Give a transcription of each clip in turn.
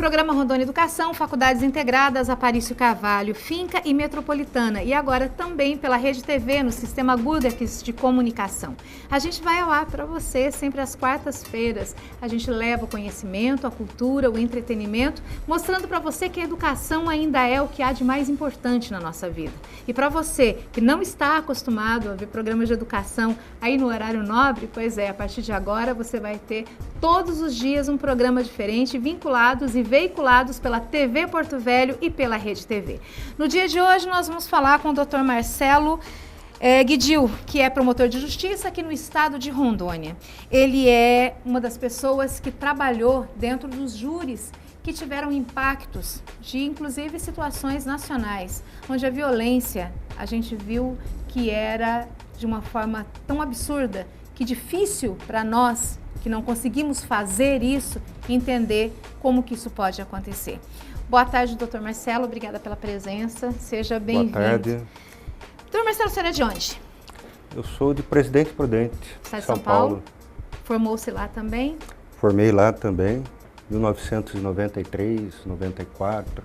Programa Rondônia Educação, Faculdades Integradas, Aparício Carvalho, Finca e Metropolitana. E agora também pela Rede TV, no Sistema Gurdex de Comunicação. A gente vai ao ar para você sempre às quartas-feiras. A gente leva o conhecimento, a cultura, o entretenimento, mostrando para você que a educação ainda é o que há de mais importante na nossa vida. E para você que não está acostumado a ver programas de educação aí no horário nobre, pois é, a partir de agora você vai ter todos os dias um programa diferente, vinculados e veiculados pela TV Porto Velho e pela Rede TV. No dia de hoje nós vamos falar com o Dr. Marcelo Guidil, que é promotor de justiça aqui no estado de Rondônia. Ele é uma das pessoas que trabalhou dentro dos júris que tiveram impactos de, inclusive, situações nacionais, onde a violência, a gente viu que era de uma forma tão absurda, que difícil para nós, que não conseguimos fazer isso, entender como que isso pode acontecer. Boa tarde, doutor Marcelo, obrigada pela presença, seja bem-vindo. Boa tarde. Doutor Marcelo, o senhor é de onde? Eu sou de Presidente Prudente, Estado de São Paulo. Formou-se lá também? Formei lá também, 1993, 94.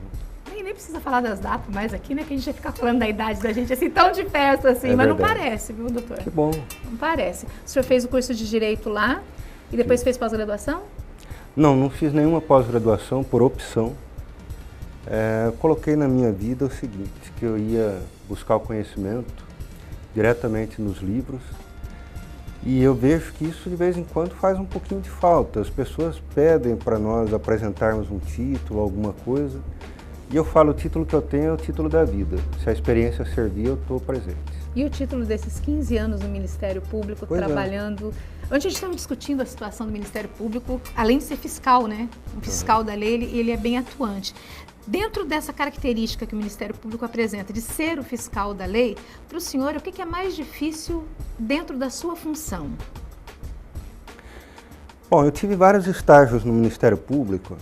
Nem precisa falar das datas mais aqui, né? Que a gente vai ficar falando da idade da gente assim, tão de festa assim, É mas verdade. não parece, viu, doutor? Que bom. Não parece. O senhor fez o curso de Direito lá e depois fez pós-graduação? Não fiz nenhuma pós-graduação por opção. Coloquei na minha vida o seguinte, que eu ia buscar o conhecimento diretamente nos livros e eu vejo que isso de vez em quando faz um pouquinho de falta. As pessoas pedem para nós apresentarmos um título, alguma coisa, e eu falo, o título que eu tenho é o título da vida. Se a experiência servir, eu estou presente. E o título desses 15 anos no Ministério Público, Pois trabalhando... Onde a gente estava discutindo a situação do Ministério Público, além de ser fiscal, né? Um fiscal da lei, ele é bem atuante. Dentro dessa característica que o Ministério Público apresenta, de ser o fiscal da lei, para o senhor, o que é mais difícil dentro da sua função? Bom, eu tive vários estágios no Ministério Público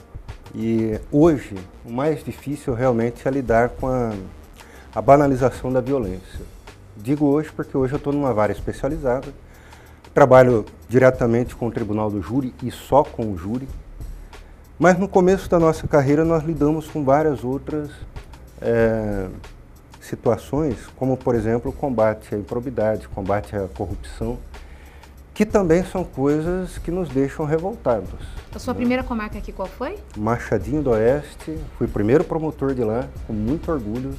e hoje o mais difícil realmente é lidar com a banalização da violência. Digo hoje porque hoje eu estou numa vara especializada, trabalho diretamente com o Tribunal do Júri e só com o júri, mas no começo da nossa carreira nós lidamos com várias outras situações, como por exemplo o combate à improbidade, combate à corrupção, que também são coisas que nos deixam revoltados. A sua primeira comarca aqui qual foi? Machadinho do Oeste, fui primeiro promotor de lá, com muito orgulho,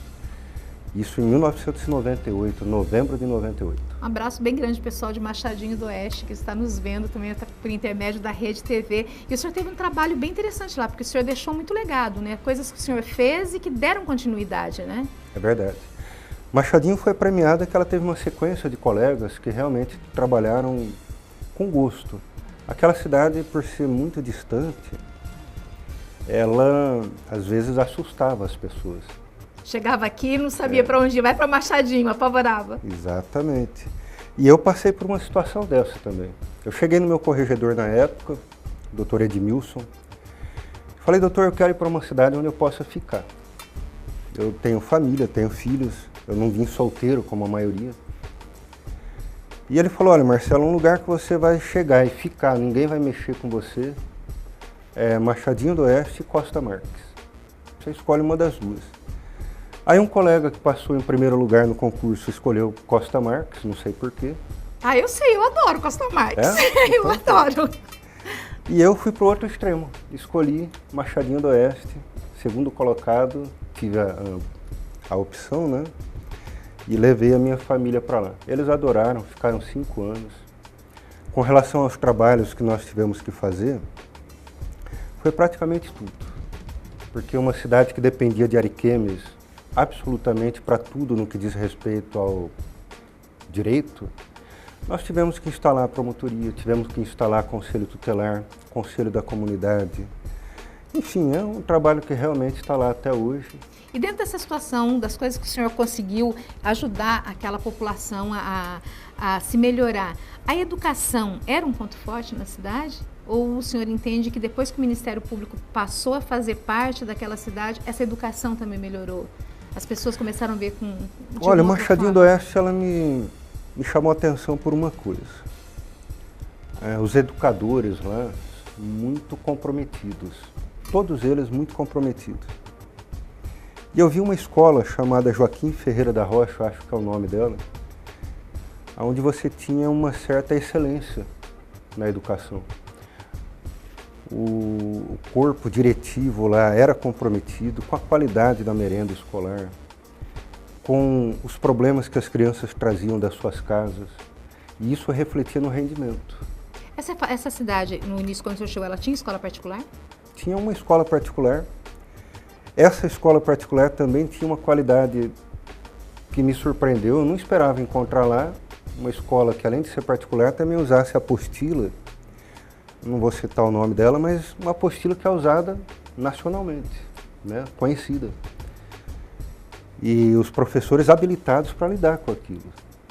isso em 1998, novembro de 98. Um abraço bem grande pessoal de Machadinho do Oeste, que está nos vendo também por intermédio da Rede TV. E o senhor teve um trabalho bem interessante lá, porque o senhor deixou muito legado, né? Coisas que o senhor fez e que deram continuidade, né? É verdade. Machadinho foi premiada que ela teve uma sequência de colegas que realmente trabalharam com gosto. Aquela cidade, por ser muito distante, ela às vezes assustava as pessoas. Chegava aqui e não sabia para onde ir, vai para Machadinho, apavorava. Exatamente. E eu passei por uma situação dessa também. Eu cheguei no meu corregedor na época, o doutor Edmilson, falei, doutor, eu quero ir para uma cidade onde eu possa ficar. Eu tenho família, tenho filhos, eu não vim solteiro como a maioria. E ele falou, olha Marcelo, um lugar que você vai chegar e ficar, ninguém vai mexer com você, é Machadinho do Oeste e Costa Marques. Você escolhe uma das duas. Aí um colega que passou em primeiro lugar no concurso escolheu Costa Marques, não sei porquê. Ah, eu sei, eu adoro Costa Marques. É? Eu adoro. E eu fui para o outro extremo, escolhi Machadinho do Oeste, segundo colocado, tive a opção, né? E levei a minha família para lá. Eles adoraram, ficaram 5 anos. Com relação aos trabalhos que nós tivemos que fazer, foi praticamente tudo. Porque uma cidade que dependia de Ariquemes absolutamente para tudo no que diz respeito ao direito, nós tivemos que instalar a promotoria, tivemos que instalar conselho tutelar, conselho da comunidade. Enfim, é um trabalho que realmente está lá até hoje. E dentro dessa situação, das coisas que o senhor conseguiu ajudar aquela população a se melhorar, a educação era um ponto forte na cidade? Ou o senhor entende que depois que o Ministério Público passou a fazer parte daquela cidade, essa educação também melhorou? As pessoas começaram a ver com... Olha, Machadinho do Oeste, ela me chamou a atenção por uma coisa. Os educadores lá, muito comprometidos. todos eles muito comprometidos. E eu vi uma escola chamada Joaquim Ferreira da Rocha, acho que é o nome dela, onde você tinha uma certa excelência na educação. O corpo diretivo lá era comprometido com a qualidade da merenda escolar, com os problemas que as crianças traziam das suas casas, e isso refletia no rendimento. Essa cidade, no início, quando o senhor chegou, ela tinha escola particular? Tinha uma escola particular. Essa escola particular também tinha uma qualidade que me surpreendeu. Eu não esperava encontrar lá uma escola que, além de ser particular, também usasse a apostila. Não vou citar o nome dela, mas uma apostila que é usada nacionalmente, né? Conhecida. E os professores habilitados para lidar com aquilo.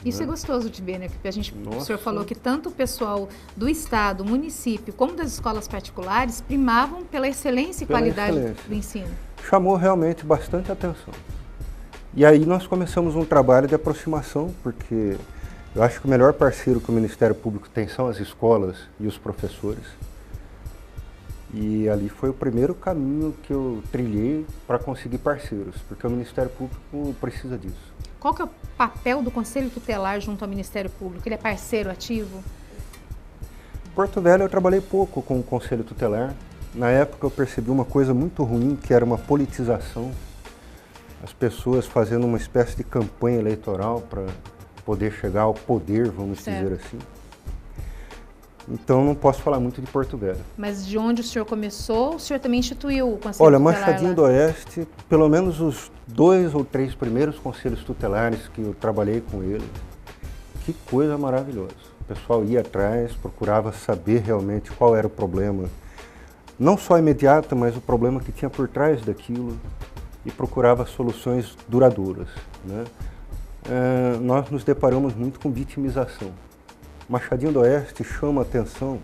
Isso né? é gostoso de ver, né? Porque o Nossa. senhor falou que tanto o pessoal do Estado, município, como das escolas particulares primavam pela excelência e qualidade do ensino. Chamou realmente bastante atenção. E aí nós começamos um trabalho de aproximação, porque eu acho que o melhor parceiro que o Ministério Público tem são as escolas e os professores. E ali foi o primeiro caminho que eu trilhei para conseguir parceiros, porque o Ministério Público precisa disso. Qual que é o papel do Conselho Tutelar junto ao Ministério Público? Ele é parceiro ativo? Em Porto Velho eu trabalhei pouco com o Conselho Tutelar. Na época eu percebi uma coisa muito ruim, que era uma politização. As pessoas fazendo uma espécie de campanha eleitoral para poder chegar ao poder, vamos dizer assim. Então não posso falar muito de Porto Velho. Mas de onde o senhor começou, o senhor também instituiu o Conselho Olha, Tutelar Machadinho lá? do Oeste, pelo menos os 2 ou 3 primeiros conselhos tutelares que eu trabalhei com eles, que coisa maravilhosa. O pessoal ia atrás, procurava saber realmente qual era o problema, não só imediato, mas o problema que tinha por trás daquilo, e procurava soluções duradouras, né? Nós nos deparamos muito com vitimização. Machadinho do Oeste chama a atenção,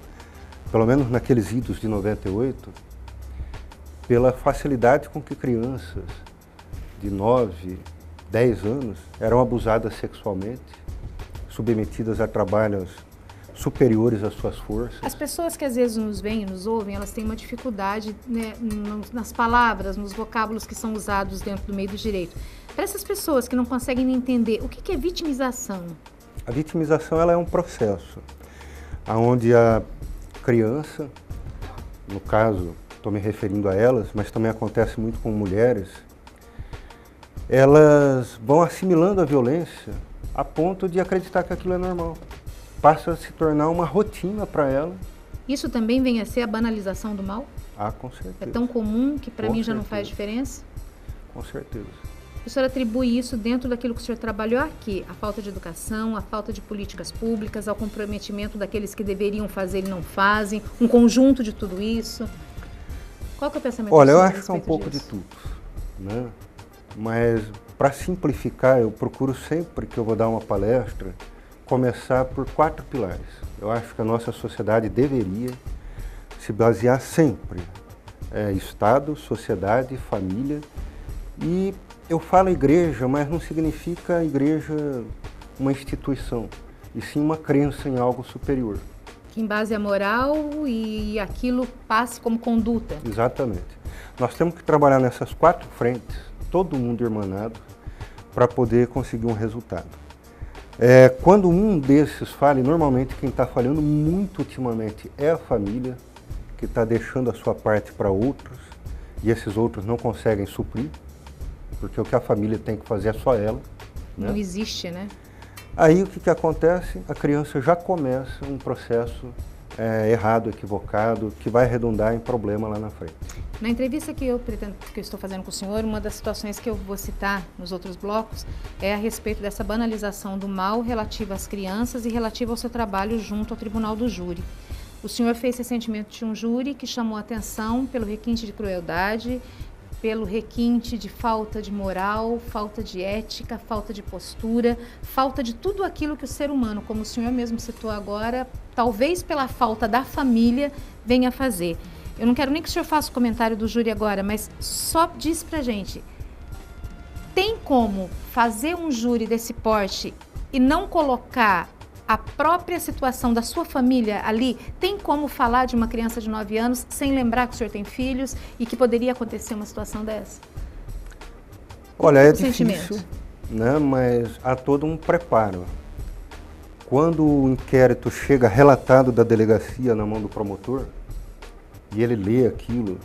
pelo menos naqueles idos de 98, pela facilidade com que crianças de 9, 10 anos eram abusadas sexualmente, submetidas a trabalhos superiores às suas forças. As pessoas que às vezes nos veem e nos ouvem, elas têm uma dificuldade, né, nas palavras, nos vocábulos que são usados dentro do meio do direito. Para essas pessoas que não conseguem entender, o que é vitimização? A vitimização ela é um processo onde a criança, no caso, estou me referindo a elas, mas também acontece muito com mulheres, elas vão assimilando a violência a ponto de acreditar que aquilo é normal. Passa a se tornar uma rotina para ela. Isso também vem a ser a banalização do mal? Ah, com certeza. É tão comum que para mim já não faz diferença? Com certeza. O senhor atribui isso dentro daquilo que o senhor trabalhou aqui, a falta de educação, a falta de políticas públicas, ao comprometimento daqueles que deveriam fazer e não fazem, um conjunto de tudo isso? Qual que é o pensamento? Olha, eu acho que é um pouco de tudo, né? Mas para simplificar, eu procuro sempre que eu vou dar uma palestra, começar por 4 pilares. Eu acho que a nossa sociedade deveria se basear sempre Estado, sociedade, família. E eu falo igreja, mas não significa igreja uma instituição, e sim uma crença em algo superior. Que em base à moral e aquilo passe como conduta. Exatamente. Nós temos que trabalhar nessas 4 frentes, todo mundo irmanado, para poder conseguir um resultado. Quando um desses falha, normalmente quem está falhando muito ultimamente é a família, que está deixando a sua parte para outros, e esses outros não conseguem suprir, porque o que a família tem que fazer é só ela. Não existe, né? Aí o que acontece? A criança já começa um processo errado, equivocado, que vai redundar em problema lá na frente. Na entrevista que eu estou fazendo com o senhor, uma das situações que eu vou citar nos outros blocos é a respeito dessa banalização do mal relativa às crianças e relativa ao seu trabalho junto ao Tribunal do Júri. O senhor fez recentemente um júri que chamou a atenção pelo requinte de crueldade, pelo requinte de falta de moral, falta de ética, falta de postura, falta de tudo aquilo que o ser humano, como o senhor mesmo citou agora, talvez pela falta da família, venha fazer. Eu não quero nem que o senhor faça o comentário do júri agora, mas só diz pra gente, tem como fazer um júri desse porte e não colocar a própria situação da sua família ali, tem como falar de uma criança de 9 anos sem lembrar que o senhor tem filhos e que poderia acontecer uma situação dessa? Olha, é difícil, né, mas há todo um preparo. Quando o inquérito chega relatado da delegacia na mão do promotor, e ele lê aquilo,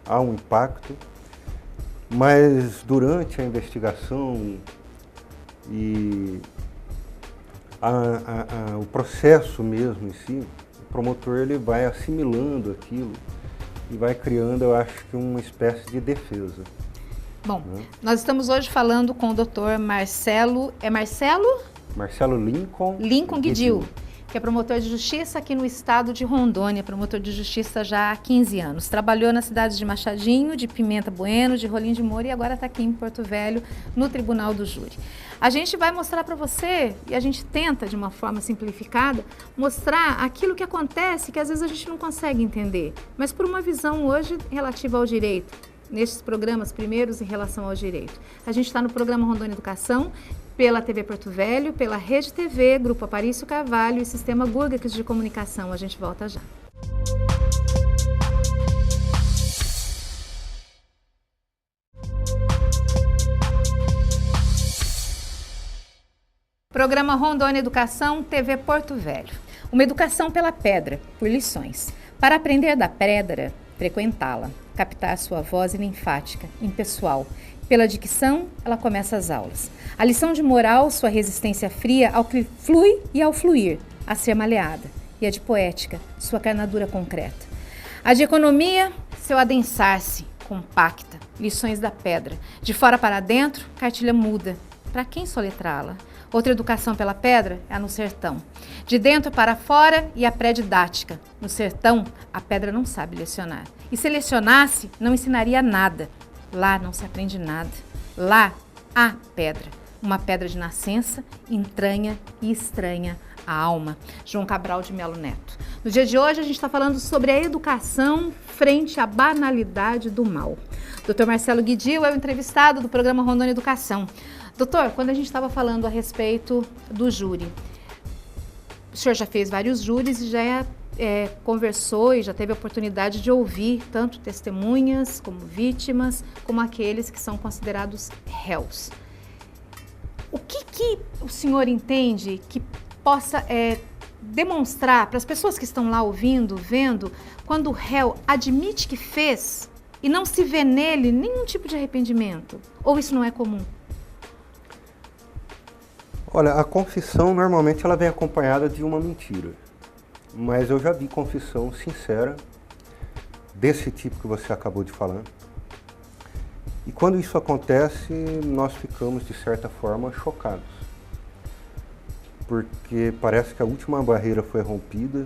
há um impacto, mas durante a investigação e o processo mesmo em si, o promotor ele vai assimilando aquilo e vai criando, eu acho que, uma espécie de defesa. Bom, nós estamos hoje falando com o doutor Marcelo, Marcelo Lincoln Guidio, que é promotor de justiça aqui no estado de Rondônia, promotor de justiça já há 15 anos. Trabalhou nas cidades de Machadinho, de Pimenta Bueno, de Rolim de Moura e agora está aqui em Porto Velho, no Tribunal do Júri. A gente vai mostrar para você, e a gente tenta de uma forma simplificada, mostrar aquilo que acontece que às vezes a gente não consegue entender, mas por uma visão hoje relativa ao direito, nestes programas primeiros em relação ao direito. A gente está no programa Rondônia Educação, pela TV Porto Velho, pela Rede TV, Grupo Aparício Carvalho e Sistema Gurgacks de Comunicação. A gente volta já. Programa Rondônia Educação, TV Porto Velho. Uma educação pela pedra, por lições. Para aprender da pedra, frequentá-la, captar sua voz linfática, impessoal. Pela dicção, ela começa as aulas. A lição de moral, sua resistência fria ao que flui e ao fluir, a ser maleada. E a de poética, sua carnadura concreta. A de economia, seu adensar-se, compacta, lições da pedra. De fora para dentro, cartilha muda. Para quem soletrá-la? Outra educação pela pedra é a no sertão. De dentro para fora e a pré-didática. No sertão, a pedra não sabe lecionar. E se lecionasse, não ensinaria nada. Lá não se aprende nada. Lá há pedra. Uma pedra de nascença, entranha e estranha a alma. João Cabral de Melo Neto. No dia de hoje a gente está falando sobre a educação frente à banalidade do mal. Dr. Marcelo Guidio é o entrevistado do programa Rondônia Educação. Doutor, quando a gente estava falando a respeito do júri, o senhor já fez vários júris e já conversou e já teve a oportunidade de ouvir tanto testemunhas como vítimas, como aqueles que são considerados réus. O que o senhor entende que possa demonstrar para as pessoas que estão lá ouvindo, vendo, quando o réu admite que fez e não se vê nele nenhum tipo de arrependimento? Ou isso não é comum? Olha, a confissão normalmente ela vem acompanhada de uma mentira. Mas eu já vi confissão sincera, desse tipo que você acabou de falar. E quando isso acontece, nós ficamos, de certa forma, chocados. Porque parece que a última barreira foi rompida.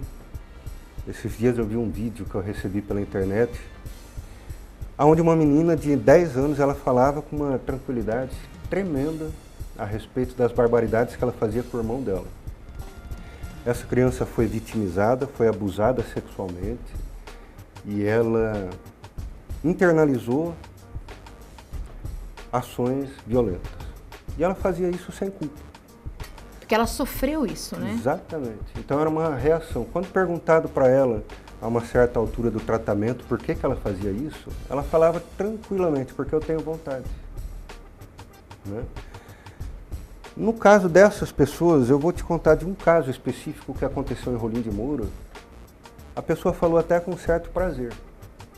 Esses dias eu vi um vídeo que eu recebi pela internet, onde uma menina de 10 anos ela falava com uma tranquilidade tremenda a respeito das barbaridades que ela fazia com o irmão dela. Essa criança foi vitimizada, foi abusada sexualmente e ela internalizou ações violentas. E ela fazia isso sem culpa. Porque ela sofreu isso, né? Exatamente. Então era uma reação. Quando perguntado para ela, a uma certa altura do tratamento, por que ela fazia isso, ela falava tranquilamente, porque eu tenho vontade. Né? No caso dessas pessoas, eu vou te contar de um caso específico que aconteceu em Rolim de Moura. A pessoa falou até com certo prazer.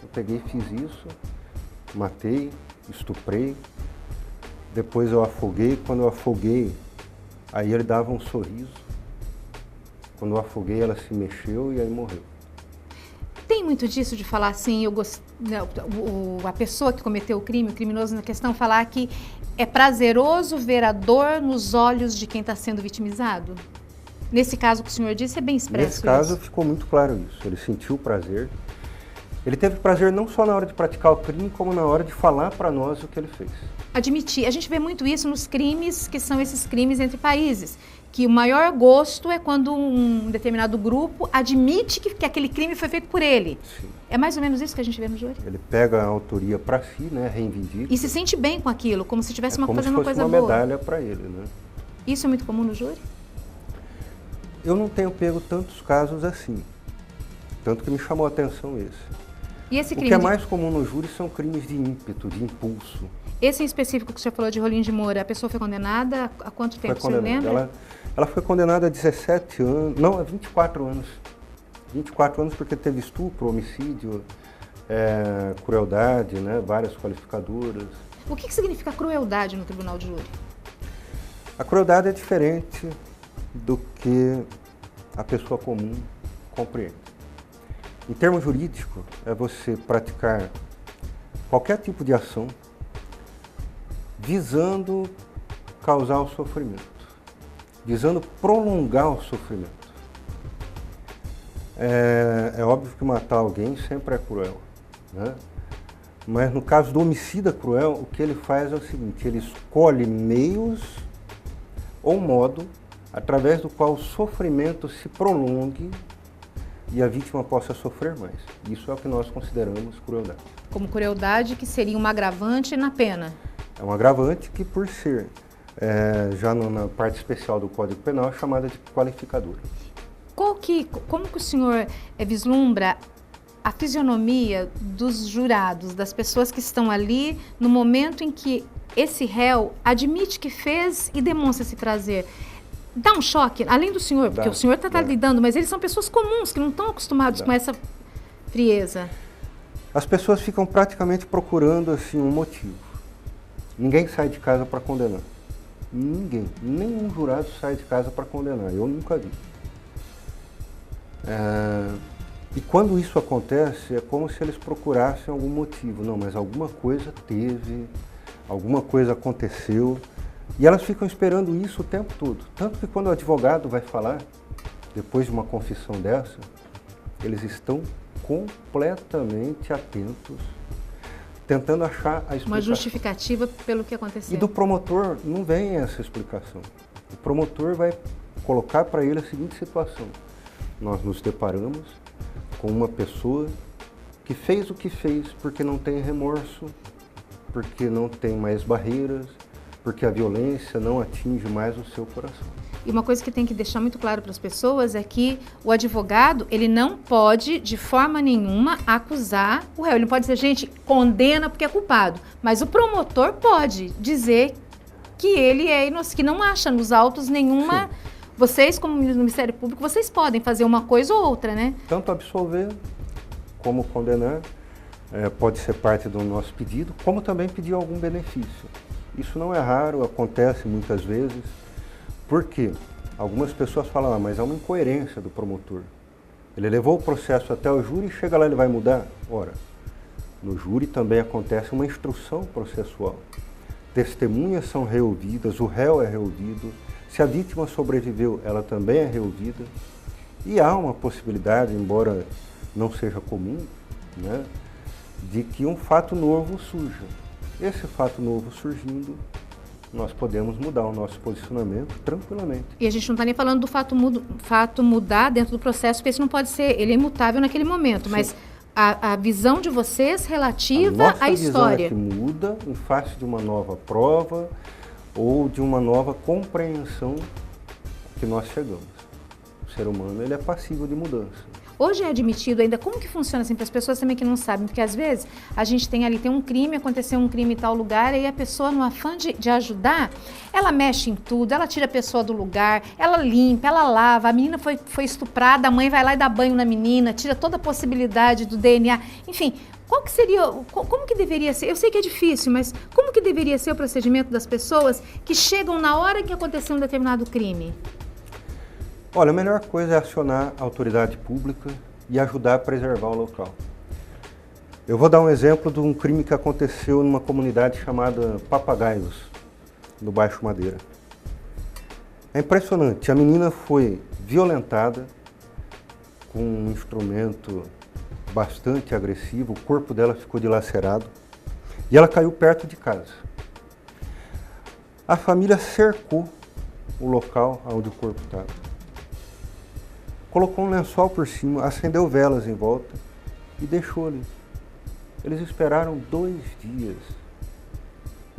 Eu peguei, fiz isso, matei, estuprei, depois eu afoguei. Quando eu afoguei, aí ele dava um sorriso. Quando eu afoguei, ela se mexeu e aí morreu. Tem muito disso de falar assim, a pessoa que cometeu o crime, o criminoso na questão, falar que é prazeroso ver a dor nos olhos de quem está sendo vitimizado? Nesse caso que o senhor disse, é bem expresso. Nesse caso ficou muito claro isso. Ele sentiu prazer. Ele teve prazer não só na hora de praticar o crime, como na hora de falar para nós o que ele fez. Admitir. A gente vê muito isso nos crimes, que são esses crimes entre países. Que o maior gosto é quando um determinado grupo admite que aquele crime foi feito por ele. Sim. É mais ou menos isso que a gente vê no júri? Ele pega a autoria para si, né, reivindica. E se sente bem com aquilo, como se estivesse fazendo uma coisa boa. Como se fosse uma medalha para ele, né? Isso é muito comum no júri? Eu não tenho pego tantos casos assim, tanto que me chamou a atenção esse. E esse O crime que é mais comum no júri são crimes de ímpeto, de impulso. Esse em específico que você falou de Rolim de Moura, a pessoa foi condenada a quanto tempo, você lembra? Ela foi condenada a 17 anos, não, a 24 anos. 24 anos porque teve estupro, homicídio, crueldade, né, várias qualificadoras. O que significa crueldade no tribunal de júri? A crueldade é diferente do que a pessoa comum compreende. Em termos jurídicos, é você praticar qualquer tipo de ação visando causar o sofrimento, visando prolongar o sofrimento. É óbvio que matar alguém sempre é cruel, né? Mas no caso do homicida cruel, o que ele faz é o seguinte, ele escolhe meios ou modo através do qual o sofrimento se prolongue e a vítima possa sofrer mais. Isso é o que nós consideramos crueldade. Como crueldade, que seria um agravante na pena? É um agravante que, por ser já na parte especial do Código Penal, é chamada de qualificadora. Como que o senhor vislumbra a fisionomia dos jurados, das pessoas que estão ali no momento em que esse réu admite que fez e demonstra esse prazer? Dá um choque, além do senhor, porque o senhor está lidando, mas eles são pessoas comuns, que não estão acostumados com essa frieza. As pessoas ficam praticamente procurando assim, um motivo. Ninguém sai de casa para condenar. Ninguém, nenhum jurado sai de casa para condenar, eu nunca vi. E quando isso acontece, é como se eles procurassem algum motivo. Não, mas alguma coisa teve, alguma coisa aconteceu. E elas ficam esperando isso o tempo todo. Tanto que quando o advogado vai falar, depois de uma confissão dessa, eles estão completamente atentos, tentando achar a explicação. Uma justificativa pelo que aconteceu. E do promotor não vem essa explicação. O promotor vai colocar para ele a seguinte situação. Nós nos deparamos com uma pessoa que fez o que fez porque não tem remorso, porque não tem mais barreiras, porque a violência não atinge mais o seu coração. E uma coisa que tem que deixar muito claro para as pessoas é que o advogado, ele não pode, de forma nenhuma, acusar o réu. Ele não pode dizer, gente, condena porque é culpado. Mas o promotor pode dizer que ele é inocente, que não acha nos autos nenhuma... Sim. Vocês, como Ministério Público, vocês podem fazer uma coisa ou outra, né? Tanto absolver como condenar, pode ser parte do nosso pedido, como também pedir algum benefício. Isso não é raro, acontece muitas vezes. Por quê? Algumas pessoas falam, mas é uma incoerência do promotor. Ele levou o processo até o júri e chega lá, ele vai mudar? Ora, no júri também acontece uma instrução processual. Testemunhas são reouvidas, o réu é reouvido. Se a vítima sobreviveu, ela também é reouvida. E há uma possibilidade, embora não seja comum, né, de que um fato novo surja. Esse fato novo surgindo, nós podemos mudar o nosso posicionamento tranquilamente. E a gente não está nem falando do fato mudar dentro do processo, porque isso não pode ser, ele é imutável naquele momento, sim, mas a visão de vocês relativa à história. A visão é que muda em face de uma nova prova ou de uma nova compreensão que nós chegamos. O ser humano, ele é passível de mudança. Hoje é admitido ainda, como que funciona assim para as pessoas também que não sabem? Porque às vezes a gente tem um crime, aconteceu um crime em tal lugar, e a pessoa, no afã de ajudar, ela mexe em tudo, ela tira a pessoa do lugar, ela limpa, ela lava, a menina foi estuprada, a mãe vai lá e dá banho na menina, tira toda a possibilidade do DNA, enfim, qual que seria, como que deveria ser? Eu sei que é difícil, mas como que deveria ser o procedimento das pessoas que chegam na hora que aconteceu um determinado crime? Olha, a melhor coisa é acionar a autoridade pública e ajudar a preservar o local. Eu vou dar um exemplo de um crime que aconteceu numa comunidade chamada Papagaios, no Baixo Madeira. É impressionante, a menina foi violentada com um instrumento bastante agressivo, o corpo dela ficou dilacerado e ela caiu perto de casa. A família cercou o local onde o corpo estava. Colocou um lençol por cima, acendeu velas em volta e deixou ali. Eles esperaram 2 dias,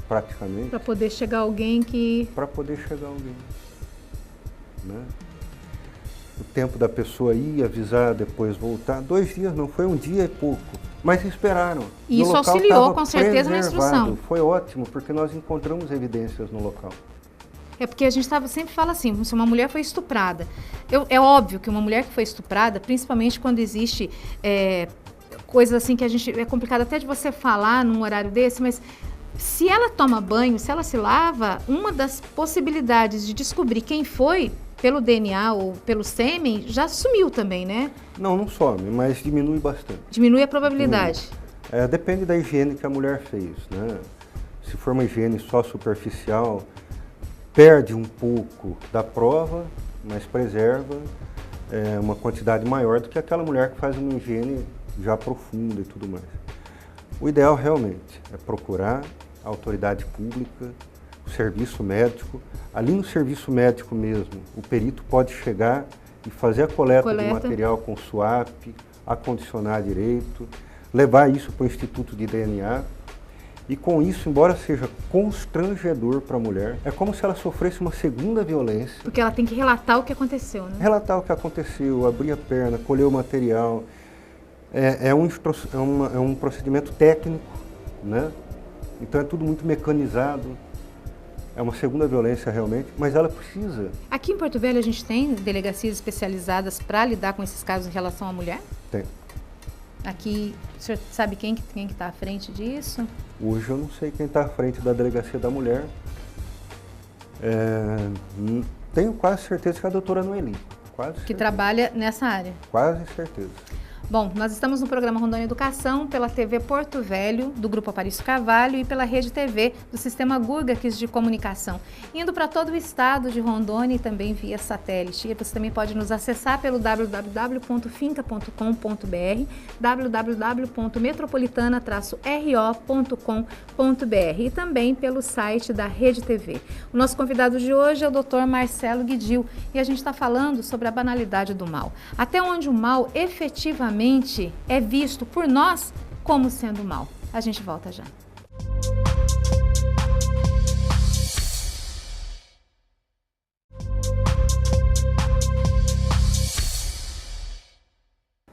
praticamente. Para poder chegar alguém que... Para poder chegar alguém. Né? o tempo da pessoa ir, avisar, depois voltar. 2 dias não, foi 1 dia e pouco. Mas esperaram. E isso auxiliou, com certeza, na instrução. Foi ótimo, porque nós encontramos evidências no local. É porque a gente sempre fala assim, se uma mulher foi estuprada. É óbvio que uma mulher que foi estuprada, principalmente quando existe coisas assim que é complicado até de você falar num horário desse, mas se ela toma banho, se ela se lava, uma das possibilidades de descobrir quem foi, pelo DNA ou pelo sêmen, já sumiu também, né? Não some, mas diminui bastante. Diminui a probabilidade. Depende da higiene que a mulher fez, né? Se for uma higiene só superficial, perde um pouco da prova, mas preserva uma quantidade maior do que aquela mulher que faz uma higiene já profunda e tudo mais. O ideal realmente é procurar a autoridade pública, o serviço médico. Ali no serviço médico mesmo, o perito pode chegar e fazer a coleta do material com SWAP, acondicionar direito, levar isso para o Instituto de DNA. E com isso, embora seja constrangedor para a mulher, é como se ela sofresse uma segunda violência. Porque ela tem que relatar o que aconteceu, né? Relatar o que aconteceu, abrir a perna, colher o material. É um procedimento técnico, né? Então é tudo muito mecanizado. É uma segunda violência realmente, mas ela precisa. Aqui em Porto Velho a gente tem delegacias especializadas para lidar com esses casos em relação à mulher? Tem. Aqui, o senhor sabe quem que está à frente disso? Hoje eu não sei quem está à frente da Delegacia da Mulher. Tenho quase certeza que é a doutora Noeli. Que trabalha nessa área. Quase certeza. Bom, nós estamos no programa Rondônia Educação pela TV Porto Velho, do Grupo Aparício Carvalho, e pela Rede TV do Sistema Gurgax de Comunicação, indo para todo o estado de Rondônia e também via satélite. E você também pode nos acessar pelo www.finca.com.br, www.metropolitana-ro.com.br e também pelo site da Rede TV. O nosso convidado de hoje é o Dr. Marcelo Guidil e a gente está falando sobre a banalidade do mal. Até onde o mal efetivamente é visto por nós como sendo mal. A gente volta já.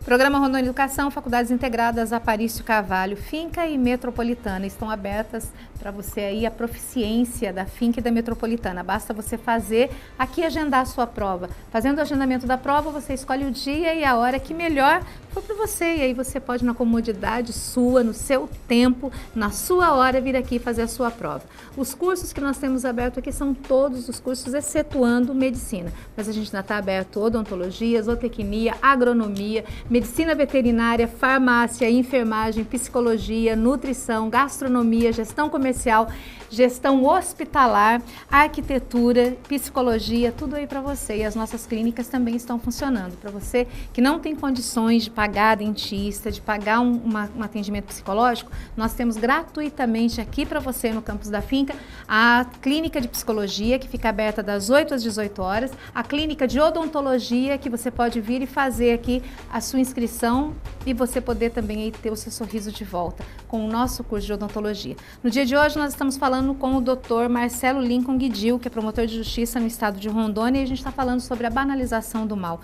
Programa Rondônia Educação, Faculdades Integradas Aparício Carvalho, Finca e Metropolitana estão abertas para você aí a proficiência da Finca e da Metropolitana. Basta você fazer aqui agendar a sua prova. Fazendo o agendamento da prova, você escolhe o dia e a hora que melhor for para você. E aí você pode, na comodidade sua, no seu tempo, na sua hora, vir aqui fazer a sua prova. Os cursos que nós temos aberto aqui são todos os cursos, excetuando medicina. Mas a gente ainda está aberto odontologia, zootecnia, agronomia, medicina veterinária, farmácia, enfermagem, psicologia, nutrição, gastronomia, gestão comercial, gestão hospitalar, arquitetura, psicologia, tudo aí para você. E as nossas clínicas também estão funcionando. Para você que não tem condições de pagar dentista, de pagar um atendimento psicológico, nós temos gratuitamente aqui para você no campus da Finca a clínica de psicologia, que fica aberta das 8 às 18 horas, a clínica de odontologia, que você pode vir e fazer aqui a sua inscrição e você poder também aí ter o seu sorriso de volta com o nosso curso de odontologia. No dia de hoje nós estamos falando com o Dr. Marcelo Lincoln Guidil, que é promotor de justiça no estado de Rondônia, e a gente está falando sobre a banalização do mal.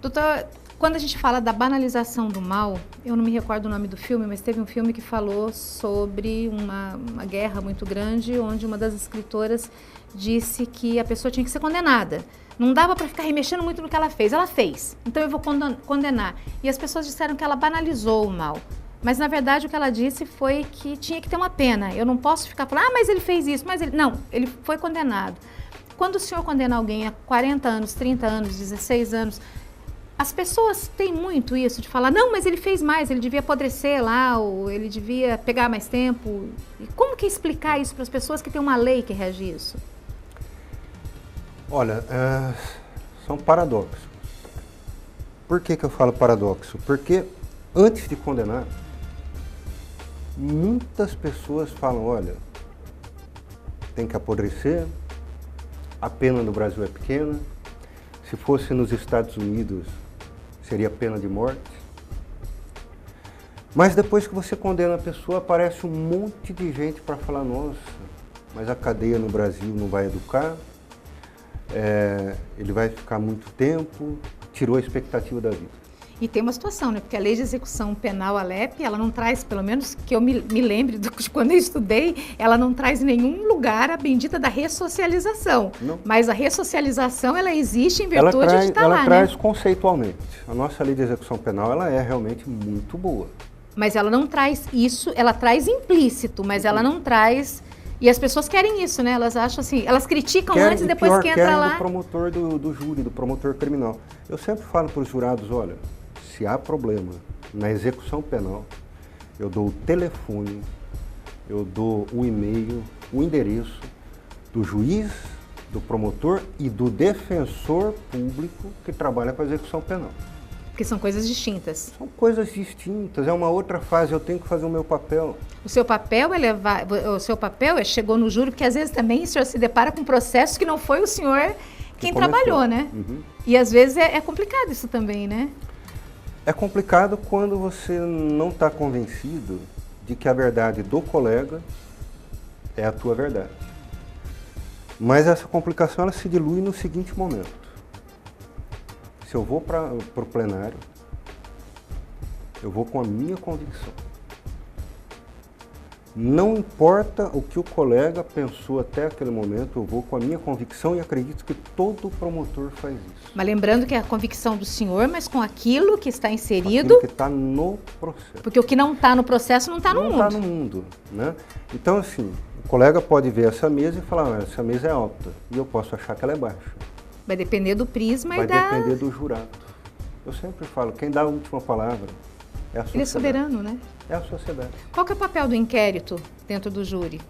Doutor, quando a gente fala da banalização do mal, eu não me recordo o nome do filme, mas teve um filme que falou sobre uma guerra muito grande, onde uma das escritoras disse que a pessoa tinha que ser condenada. Não dava para ficar remexendo muito no que ela fez. Ela fez, então eu vou condenar. E as pessoas disseram que ela banalizou o mal. Mas, na verdade, o que ela disse foi que tinha que ter uma pena. Eu não posso ficar falando, mas ele fez isso, mas ele... Não, ele foi condenado. Quando o senhor condena alguém a 40 anos, 30 anos, 16 anos, as pessoas têm muito isso de falar, não, mas ele fez mais, ele devia apodrecer lá, ou ele devia pegar mais tempo. E como que explicar isso para as pessoas que tem uma lei que rege isso? Olha, são paradoxos. Por que eu falo paradoxo? Porque antes de condenar, muitas pessoas falam, olha, tem que apodrecer, a pena no Brasil é pequena, se fosse nos Estados Unidos seria pena de morte. Mas depois que você condena a pessoa, aparece um monte de gente para falar, nossa, mas a cadeia no Brasil não vai educar, ele vai ficar muito tempo, tirou a expectativa da vida. E tem uma situação, né? Porque a Lei de Execução Penal, a LEP, ela não traz, pelo menos que eu me lembre de quando eu estudei, ela não traz em nenhum lugar a bendita da ressocialização. Não. Mas a ressocialização, ela existe em virtude de estar lá, ela traz né? conceitualmente. A nossa Lei de Execução Penal, ela é realmente muito boa. Mas ela não traz isso, ela traz implícito, mas ela não traz... E as pessoas querem isso, né? Elas acham assim, elas criticam antes e depois que entra lá... do promotor do júri, do promotor criminal. Eu sempre falo para os jurados, olha, se há problema na execução penal, eu dou o telefone, eu dou o e-mail, o endereço do juiz, do promotor e do defensor público que trabalha com a execução penal. Porque são coisas distintas. São coisas distintas, é uma outra fase, eu tenho que fazer o meu papel. O seu papel chegou no júri, porque às vezes também o senhor se depara com um processo que não foi o senhor quem trabalhou, né? Uhum. E às vezes é complicado isso também, né? É complicado quando você não está convencido de que a verdade do colega é a tua verdade. Mas essa complicação ela se dilui no seguinte momento. Se eu vou para o plenário, eu vou com a minha convicção. Não importa o que o colega pensou até aquele momento, eu vou com a minha convicção e acredito que todo promotor faz isso. Mas lembrando que é a convicção do senhor, mas com aquilo que está inserido... Aquilo que está no processo. Porque o que não está no processo não está no mundo. Não está no mundo, né? Então, assim, o colega pode ver essa mesa e falar, essa mesa é alta, e eu posso achar que ela é baixa. Vai depender do prisma Vai e da... depender do jurado. Eu sempre falo, quem dá a última palavra é a sociedade. Ele é soberano, né? É a sociedade. Qual que é o papel do inquérito dentro do júri?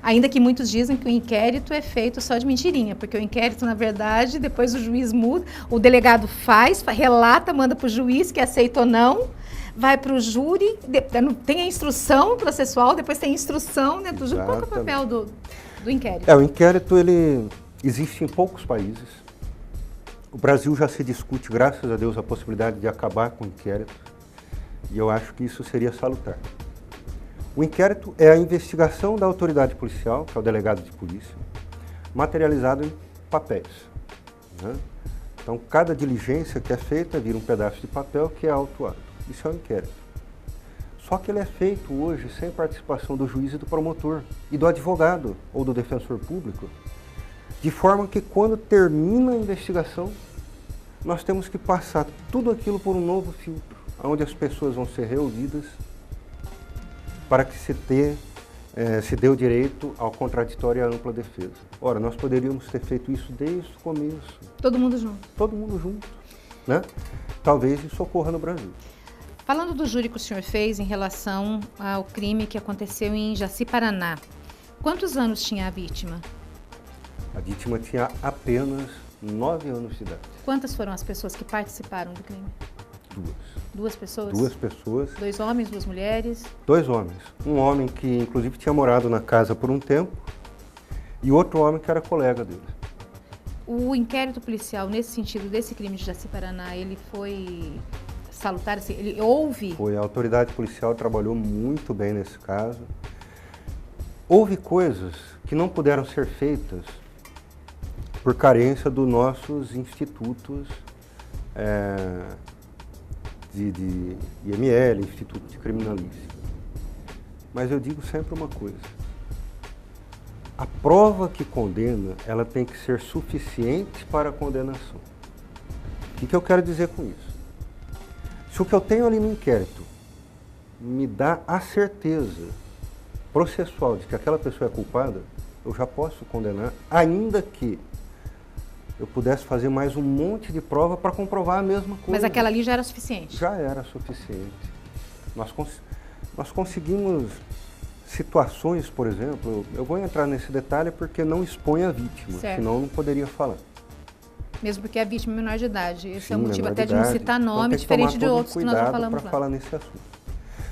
Ainda que muitos dizem que o inquérito é feito só de mentirinha, porque o inquérito, na verdade, depois o juiz muda, o delegado relata, manda para o juiz que aceita ou não, vai para o júri, tem a instrução processual, depois tem a instrução dentro do júri. Qual que é o papel do inquérito? O inquérito, ele existe em poucos países. O Brasil já se discute, graças a Deus, a possibilidade de acabar com o inquérito. E eu acho que isso seria salutar. O inquérito é a investigação da autoridade policial, que é o delegado de polícia, materializado em papéis, né? Então, cada diligência que é feita vira um pedaço de papel que é autuado. Isso é um inquérito. Só que ele é feito hoje sem participação do juiz e do promotor, e do advogado ou do defensor público, de forma que quando termina a investigação, nós temos que passar tudo aquilo por um novo filtro, onde as pessoas vão ser reouvidas para que se dê o direito ao contraditório e à ampla defesa. Ora, nós poderíamos ter feito isso desde o começo. Todo mundo junto. Todo mundo junto, né? Talvez isso ocorra no Brasil. Falando do júri que o senhor fez em relação ao crime que aconteceu em Jaci, Paraná, quantos anos tinha a vítima? A vítima tinha apenas 9 anos de idade. Quantas foram as pessoas que participaram do crime? 2. 2 pessoas? 2 pessoas. 2 homens, 2 mulheres? 2 homens. Um homem que, inclusive, tinha morado na casa por um tempo e outro homem que era colega dele. O inquérito policial, nesse sentido, desse crime de Jaci, Paraná, ele foi salutar? Assim, ele houve? Foi. A autoridade policial trabalhou muito bem nesse caso. Houve coisas que não puderam ser feitas por carência dos nossos institutos de IML, Instituto de Criminalística. Mas eu digo sempre uma coisa. A prova que condena, ela tem que ser suficiente para a condenação. O que eu quero dizer com isso? Se o que eu tenho ali no inquérito me dá a certeza processual de que aquela pessoa é culpada, eu já posso condenar, ainda que eu pudesse fazer mais um monte de prova para comprovar a mesma coisa. Mas aquela ali já era suficiente? Já era suficiente. Nós conseguimos situações, por exemplo, eu vou entrar nesse detalhe porque não expõe a vítima, certo. Senão eu não poderia falar. Mesmo porque a vítima é menor de idade. Esse Sim, é o motivo até de idade. não citar Então, nome, diferente de outros que nós já falamos para lá. falar nesse assunto.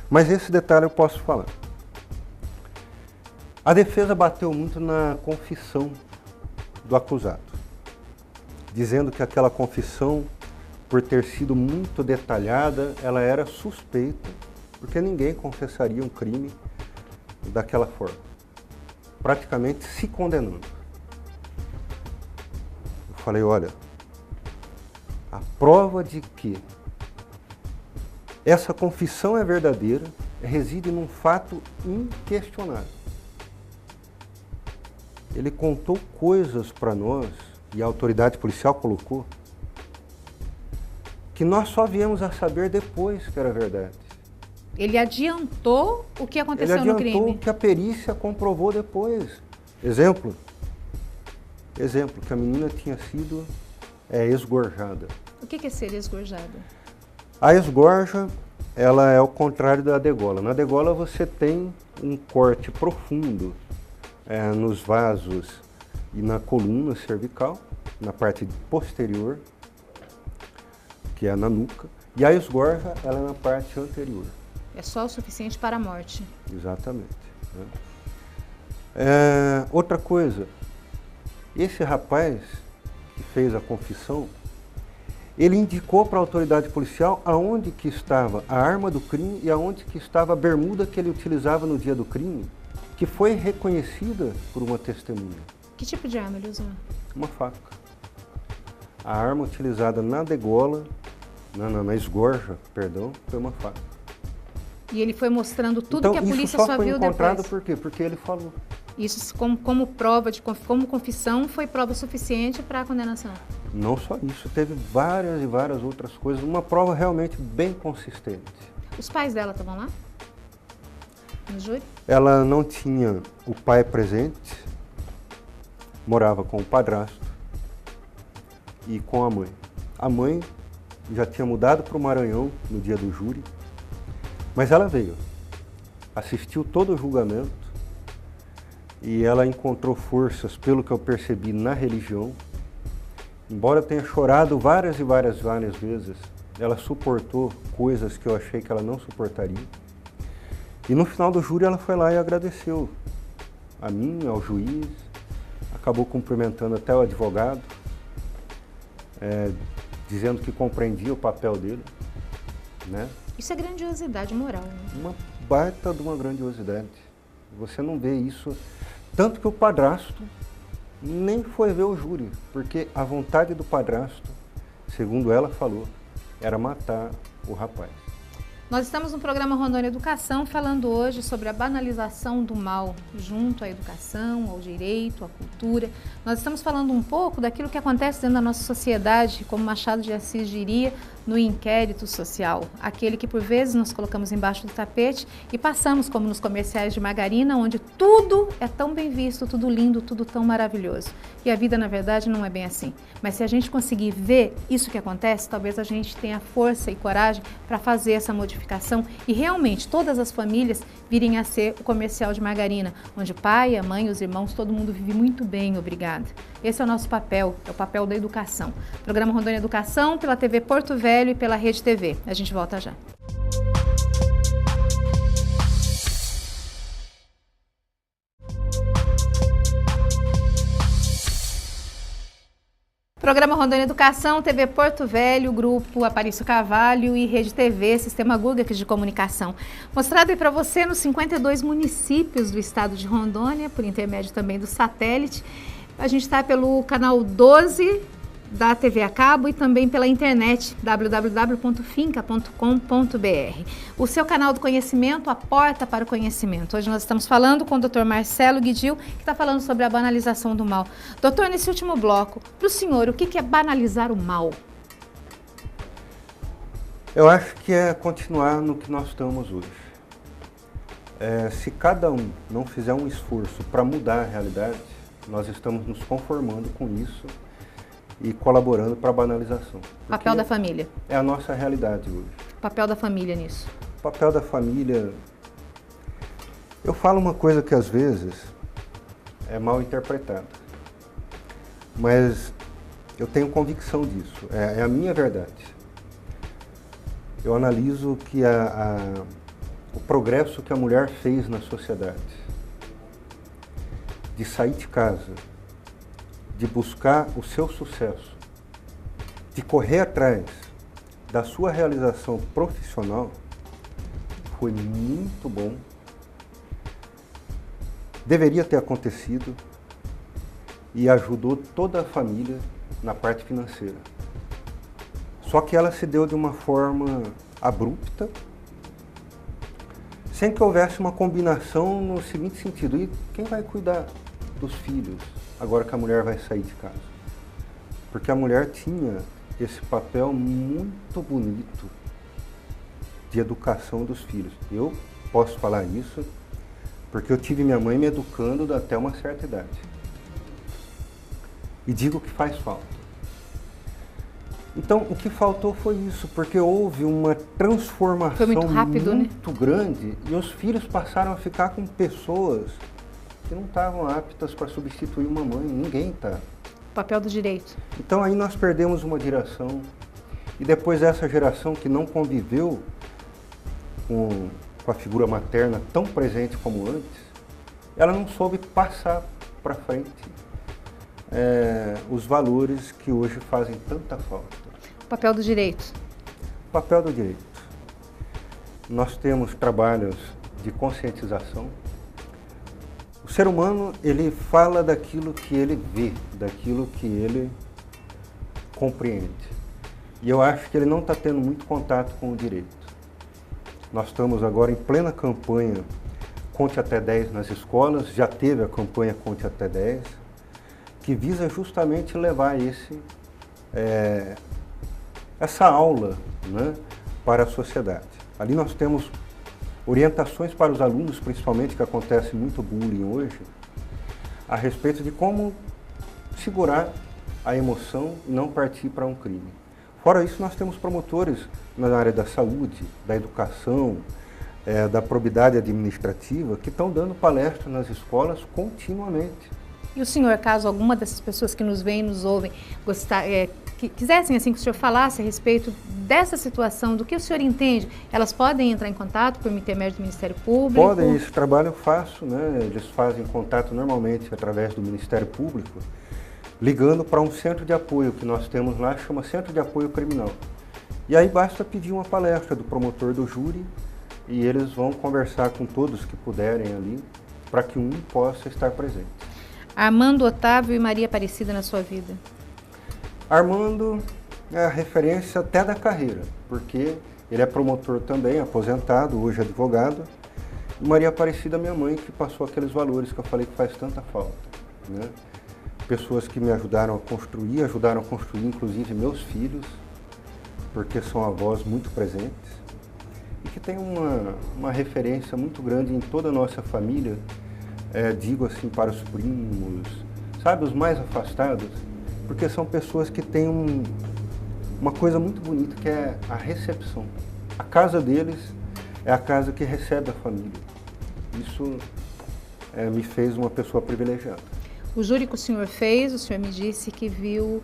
Mas esse detalhe eu posso falar. A defesa bateu muito na confissão do acusado, dizendo que aquela confissão, por ter sido muito detalhada, ela era suspeita, porque ninguém confessaria um crime daquela forma, praticamente se condenando. Eu falei, olha, a prova de que essa confissão é verdadeira reside num fato inquestionável. Ele contou coisas para nós, e a autoridade policial colocou, que nós só viemos a saber depois que era verdade. Ele adiantou o que aconteceu no crime. Ele adiantou o que a perícia comprovou depois. Exemplo, que a menina tinha sido esgorjada. O que é ser esgorjada? A esgorja, ela é o contrário da degola. Na degola você tem um corte profundo nos vasos e na coluna cervical, na parte posterior, que é na nuca, e a esgorja, ela é na parte anterior. É só o suficiente para a morte. Exatamente. Outra coisa, esse rapaz que fez a confissão, ele indicou para a autoridade policial aonde que estava a arma do crime e aonde que estava a bermuda que ele utilizava no dia do crime, que foi reconhecida por uma testemunha. Que tipo de arma ele usou? Uma faca. A arma utilizada na degola, na esgorja, perdão, foi uma faca. E ele foi mostrando tudo então, que a polícia só só foi viu encontrado depois. por quê? Porque ele falou. Isso como prova, como confissão, foi prova suficiente para a condenação? Não só isso, teve várias e várias outras coisas, uma prova realmente bem consistente. Os pais dela estavam lá? No júri? Ela não tinha o pai presente, morava com o padrasto e com a mãe. A mãe já tinha mudado para o Maranhão no dia do júri, mas ela veio, assistiu todo o julgamento e ela encontrou forças, pelo que eu percebi, na religião. Embora tenha chorado várias e várias vezes, ela suportou coisas que eu achei que ela não suportaria. E no final do júri ela foi lá e agradeceu a mim, ao juiz, acabou cumprimentando até o advogado, dizendo que compreendia o papel dele, né? Isso é grandiosidade moral, né? Uma baita de uma grandiosidade. Você não vê isso. Tanto que o padrasto nem foi ver o júri, porque a vontade do padrasto, segundo ela falou, era matar o rapaz. Nós estamos no programa Rondônia Educação falando hoje sobre a banalização do mal junto à educação, ao direito, à cultura. Nós estamos falando um pouco daquilo que acontece dentro da nossa sociedade, como Machado de Assis diria, no inquérito social. Aquele que por vezes nós colocamos embaixo do tapete e passamos como nos comerciais de margarina, onde tudo é tão bem visto, tudo lindo, tudo tão maravilhoso. E a vida, na verdade, não é bem assim. Mas se a gente conseguir ver isso que acontece, talvez a gente tenha força e coragem para fazer essa modificação e realmente todas as famílias virem a ser o comercial de margarina, onde o pai, a mãe, os irmãos, todo mundo vive muito bem, obrigada. Esse é o nosso papel, é o papel da educação. Programa Rondônia Educação, pela TV Porto Velho e pela Rede TV. A gente volta já. Programa Rondônia Educação, TV Porto Velho, Grupo Aparício Carvalho e Rede TV, Sistema Gurgak de Comunicação. Mostrado aí para você nos 52 municípios do estado de Rondônia, por intermédio também do satélite. A gente está pelo canal 12 da TV a cabo e também pela internet, www.finca.com.br. O seu canal do conhecimento, a porta para o conhecimento. Hoje nós estamos falando com o Dr. Marcelo Guidil, que está falando sobre a banalização do mal. Doutor, nesse último bloco, para o senhor, o que é banalizar o mal? Eu acho que é continuar no que nós estamos hoje. Se cada um não fizer um esforço para mudar a realidade, nós estamos nos conformando com isso e colaborando para a banalização. Papel da família. É a nossa realidade hoje. Papel da família nisso. O papel da família... Eu falo uma coisa que às vezes é mal interpretada, mas eu tenho convicção disso, é a minha verdade. Eu analiso que o progresso que a mulher fez na sociedade, de sair de casa, de buscar o seu sucesso, de correr atrás da sua realização profissional, foi muito bom. Deveria ter acontecido e ajudou toda a família na parte financeira. Só que ela se deu de uma forma abrupta, sem que houvesse uma combinação no seguinte sentido: e quem vai cuidar dos filhos agora que a mulher vai sair de casa? Porque a mulher tinha esse papel muito bonito de educação dos filhos. Eu posso falar isso porque eu tive minha mãe me educando até uma certa idade. E digo que faz falta. Então, o que faltou foi isso, porque houve uma transformação foi muito rápido, muito grande, e os filhos passaram a ficar com pessoas que não estavam aptas para substituir uma mãe. Ninguém está. O papel do direito. Então aí nós perdemos uma geração, e depois dessa geração que não conviveu com a figura materna tão presente como antes, ela não soube passar para frente os valores que hoje fazem tanta falta. O papel do direito. O papel do direito. Nós temos trabalhos de conscientização. O ser humano, ele fala daquilo que ele vê, daquilo que ele compreende. E eu acho que ele não está tendo muito contato com o direito. Nós estamos agora em plena campanha Conte Até 10 nas escolas, já teve a campanha Conte Até 10, que visa justamente levar essa aula, né, para a sociedade. Ali nós temos orientações para os alunos, principalmente, que acontece muito bullying hoje, a respeito de como segurar a emoção e não partir para um crime. Fora isso, nós temos promotores na área da saúde, da educação, da probidade administrativa, que estão dando palestra nas escolas continuamente. E o senhor, caso alguma dessas pessoas que nos veem e nos ouvem que quisessem assim, que o senhor falasse a respeito dessa situação, do que o senhor entende, elas podem entrar em contato por intermédio do Ministério Público? Podem, esse trabalho eu faço, né? Eles fazem contato normalmente através do Ministério Público, ligando para um centro de apoio que nós temos lá, chama Centro de Apoio Criminal. E aí basta pedir uma palestra do promotor do júri e eles vão conversar com todos que puderem ali, para que um possa estar presente. Armando Otávio e Maria Aparecida na sua vida? Armando é a referência até da carreira, porque ele é promotor também, aposentado, hoje advogado. E Maria Aparecida, minha mãe, que passou aqueles valores que eu falei que faz tanta falta, né? Pessoas que me ajudaram a construir inclusive meus filhos, porque são avós muito presentes, e que tem uma referência muito grande em toda a nossa família, digo assim, para os primos, sabe, os mais afastados, porque são pessoas que têm uma coisa muito bonita, que é a recepção. A casa deles é a casa que recebe a família. Isso me fez uma pessoa privilegiada. O júri que o senhor fez, o senhor me disse que viu,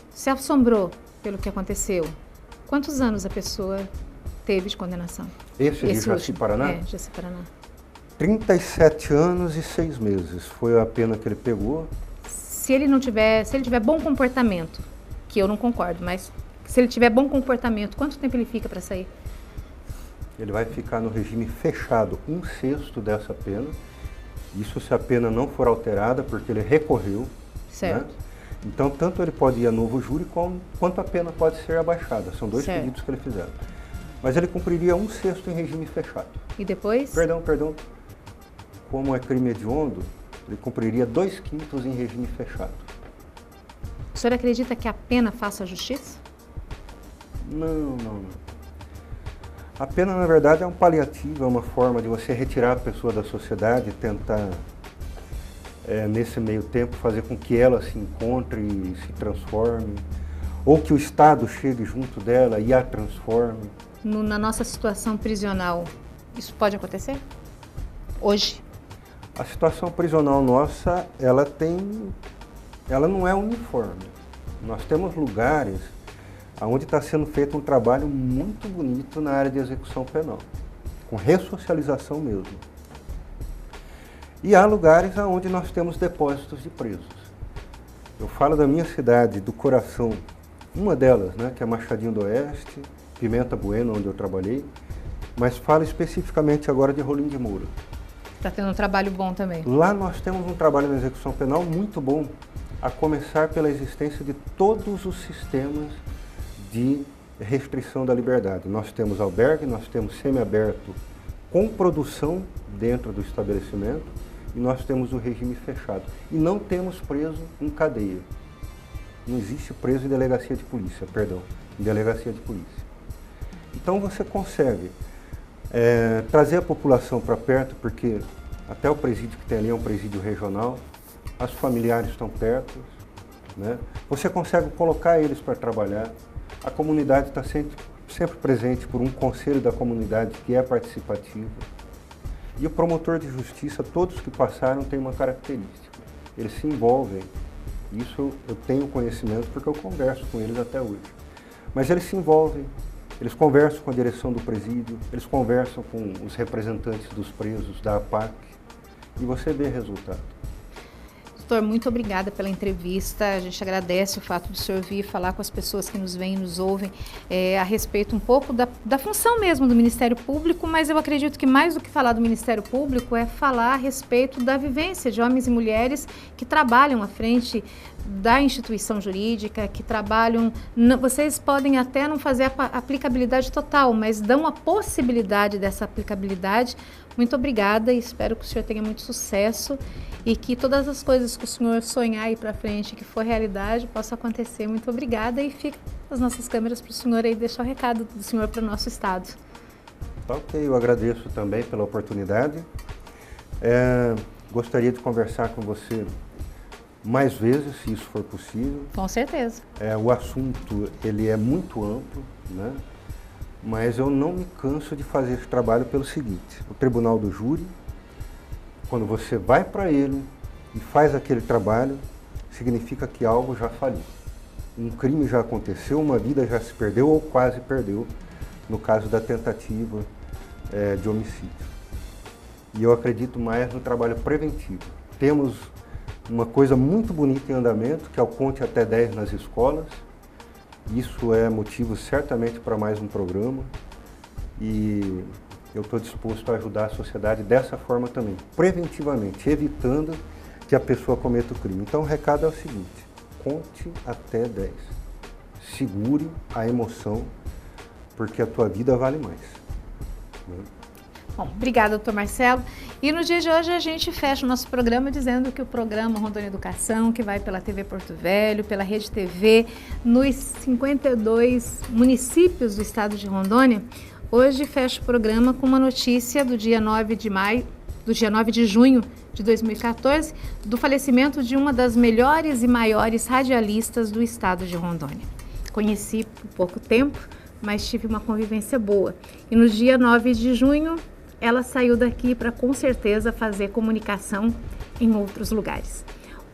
se assombrou pelo que aconteceu. Quantos anos a pessoa teve de condenação? Esse de Jaci-Paraná? Jaci-Paraná. 37 anos e 6 meses foi a pena que ele pegou. Se ele tiver bom comportamento, que eu não concordo, mas se ele tiver bom comportamento, quanto tempo ele fica para sair? Ele vai ficar no regime fechado 1/6 dessa pena. Isso se a pena não for alterada, porque ele recorreu. Certo. Né? Então, tanto ele pode ir a novo júri, quanto a pena pode ser abaixada. São dois pedidos que ele fizeram. Mas ele cumpriria 1/6 em regime fechado. E depois? Perdão. Como é crime hediondo, ele cumpriria 2/5 em regime fechado. O senhor acredita que a pena faça justiça? Não. A pena, na verdade, é um paliativo, é uma forma de você retirar a pessoa da sociedade e tentar, nesse meio tempo, fazer com que ela se encontre e se transforme, ou que o Estado chegue junto dela e a transforme. Na nossa situação prisional, isso pode acontecer? Hoje? A situação prisional nossa, ela não é uniforme. Nós temos lugares onde está sendo feito um trabalho muito bonito na área de execução penal, com ressocialização mesmo. E há lugares onde nós temos depósitos de presos. Eu falo da minha cidade, do coração, uma delas, né, que é Machadinho do Oeste, Pimenta Bueno, onde eu trabalhei, mas falo especificamente agora de Rolim de Moura. Está tendo um trabalho bom também. Lá nós temos um trabalho na execução penal muito bom, a começar pela existência de todos os sistemas de restrição da liberdade. Nós temos albergue, nós temos semiaberto com produção dentro do estabelecimento e nós temos o regime fechado. E não temos preso em cadeia. Não existe preso em delegacia de polícia, perdão, em delegacia de polícia. Então você consegue trazer a população para perto, porque até o presídio que tem ali é um presídio regional, as familiares estão perto, né? Você consegue colocar eles para trabalhar, a comunidade está sempre presente por um conselho da comunidade que é participativo. E o promotor de justiça, todos que passaram, têm uma característica, eles se envolvem. Isso eu tenho conhecimento porque eu converso com eles até hoje. Mas eles se envolvem, eles conversam com a direção do presídio, eles conversam com os representantes dos presos, da APAC, e você vê resultado. Doutor, muito obrigada pela entrevista. A gente agradece o fato do senhor vir falar com as pessoas que nos veem e nos ouvem a respeito um pouco da função mesmo do Ministério Público, mas eu acredito que mais do que falar do Ministério Público é falar a respeito da vivência de homens e mulheres que trabalham à frente da instituição jurídica, que trabalham... Vocês podem até não fazer a aplicabilidade total, mas dão a possibilidade dessa aplicabilidade. Muito obrigada e espero que o senhor tenha muito sucesso e que todas as coisas que o senhor sonhar aí para frente, que for realidade, possa acontecer. Muito obrigada e fica as nossas câmeras para o senhor aí deixar o recado do senhor para o nosso estado. Tá, ok, eu agradeço também pela oportunidade. Gostaria de conversar com você mais vezes, se isso for possível. Com certeza. O assunto ele é muito amplo, né? Mas eu não me canso de fazer esse trabalho pelo seguinte: o Tribunal do Júri, quando você vai para ele e faz aquele trabalho, significa que algo já faliu. Um crime já aconteceu, uma vida já se perdeu ou quase perdeu, no caso da tentativa de homicídio. E eu acredito mais no trabalho preventivo. Temos uma coisa muito bonita em andamento, que é o Conte Até 10 nas escolas. Isso é motivo certamente para mais um programa e eu estou disposto a ajudar a sociedade dessa forma também, preventivamente, evitando que a pessoa cometa o crime. Então o recado é o seguinte: conte até 10. Segure a emoção, porque a tua vida vale mais. Bom, obrigada, doutor Marcelo. E no dia de hoje a gente fecha o nosso programa dizendo que o programa Rondônia Educação, que vai pela TV Porto Velho, pela Rede TV, nos 52 municípios do estado de Rondônia, hoje fecha o programa com uma notícia do dia 9 de junho de 2014, do falecimento de uma das melhores e maiores radialistas do estado de Rondônia. Conheci por pouco tempo, mas tive uma convivência boa. E no dia 9 de junho, ela saiu daqui para, com certeza, fazer comunicação em outros lugares.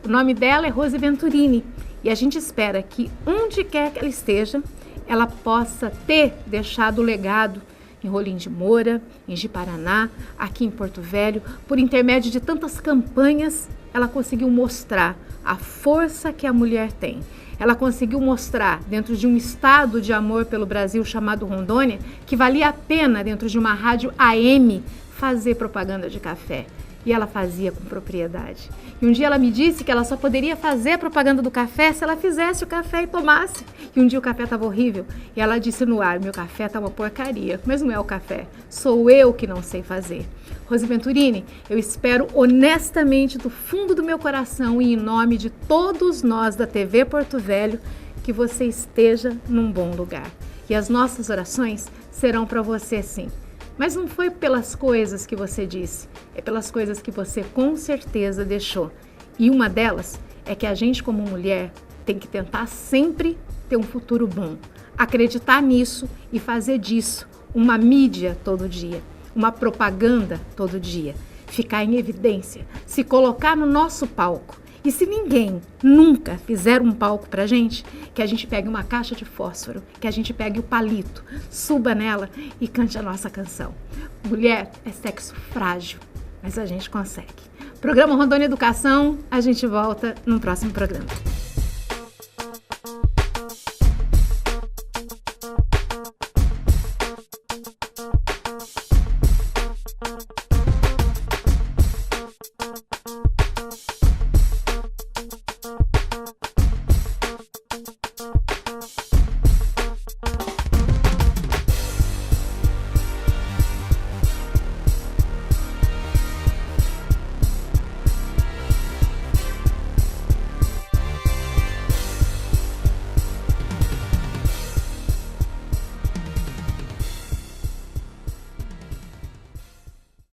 O nome dela é Rose Venturini e a gente espera que, onde quer que ela esteja, ela possa ter deixado o legado em Rolim de Moura, em Ji-Paraná, aqui em Porto Velho. Por intermédio de tantas campanhas, ela conseguiu mostrar a força que a mulher tem. Ela conseguiu mostrar, dentro de um estado de amor pelo Brasil chamado Rondônia, que valia a pena, dentro de uma rádio AM, fazer propaganda de café. E ela fazia com propriedade. E um dia ela me disse que ela só poderia fazer a propaganda do café se ela fizesse o café e tomasse. E um dia o café estava horrível. E ela disse no ar: meu café está uma porcaria. Mas não é o café, sou eu que não sei fazer. Rose Venturini, eu espero honestamente do fundo do meu coração e em nome de todos nós da TV Porto Velho que você esteja num bom lugar. E as nossas orações serão para você sim. Mas não foi pelas coisas que você disse, é pelas coisas que você com certeza deixou. E uma delas é que a gente como mulher tem que tentar sempre ter um futuro bom. Acreditar nisso e fazer disso uma mídia todo dia, uma propaganda todo dia. Ficar em evidência, se colocar no nosso palco. E se ninguém nunca fizer um palco pra gente, que a gente pegue uma caixa de fósforo, que a gente pegue o palito, suba nela e cante a nossa canção. Mulher é sexo frágil, mas a gente consegue. Programa Rondônia Educação, a gente volta no próximo programa.